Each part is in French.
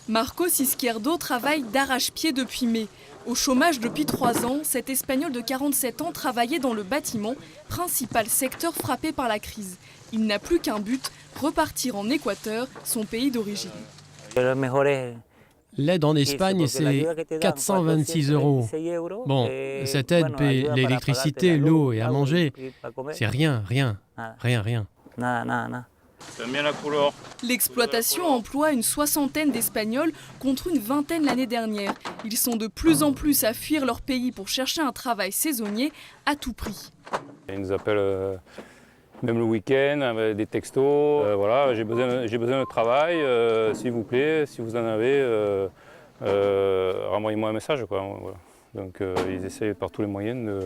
Marcos Izquierdo travaille d'arrache-pied depuis mai. Au chômage depuis 3 ans, cet Espagnol de 47 ans travaillait dans le bâtiment, principal secteur frappé par la crise. Il n'a plus qu'un but, repartir en Équateur, son pays d'origine. L'aide en Espagne, c'est 426 €. Bon, cette aide paie l'électricité, l'eau et à manger. C'est rien. L'exploitation emploie une 60aine d'Espagnols contre une 20aine l'année dernière. Ils sont de plus en plus à fuir leur pays pour chercher un travail saisonnier à tout prix. Ils nous appellent même le week-end avec des textos. Voilà, j'ai besoin de travail, s'il vous plaît, si vous en avez, renvoyez-moi un message, quoi. Voilà. Donc ils essayent par tous les moyens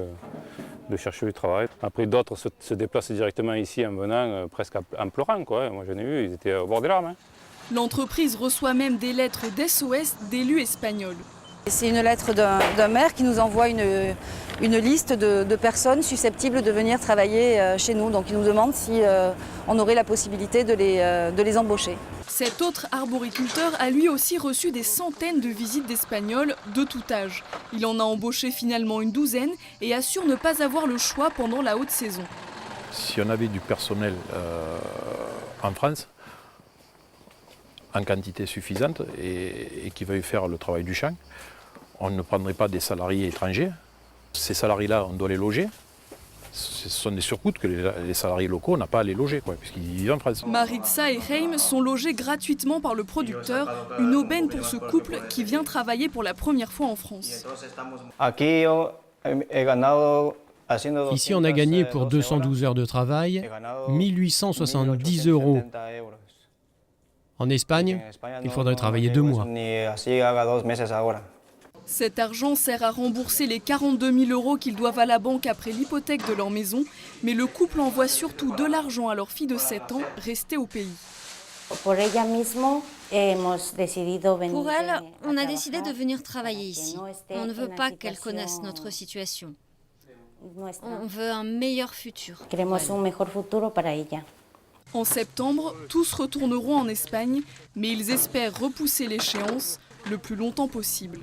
de chercher du travail. Après d'autres se déplacent directement ici en venant presque en pleurant, quoi. Moi j'en ai vu, ils étaient au bord des larmes. L'entreprise reçoit même des lettres d'SOS d'élus espagnols. C'est une lettre d'un maire qui nous envoie une liste de personnes susceptibles de venir travailler chez nous. Donc il nous demande si on aurait la possibilité de les embaucher. Cet autre arboriculteur a lui aussi reçu des centaines de visites d'Espagnols de tout âge. Il en a embauché finalement une 12aine et assure ne pas avoir le choix pendant la haute saison. Si on avait du personnel en France, en quantité suffisante et qui veuille faire le travail du champ, on ne prendrait pas des salariés étrangers. Ces salariés-là, on doit les loger. Ce sont des surcoûts que les salariés locaux n'ont pas à les loger, puisqu'ils vivent en France. Maritza et Jaime sont logés gratuitement par le producteur, une aubaine pour ce couple qui vient travailler pour la première fois en France. Ici, on a gagné pour 212 heures de travail 1870 €. En Espagne, il faudrait travailler 2 mois. Cet argent sert à rembourser les 42 000 € qu'ils doivent à la banque après l'hypothèque de leur maison. Mais le couple envoie surtout de l'argent à leur fille de 7 ans, restée au pays. Pour elle, on a décidé de venir travailler ici. On ne veut pas qu'elle connaisse notre situation. On veut un meilleur futur. En septembre, tous retourneront en Espagne, mais ils espèrent repousser l'échéance le plus longtemps possible.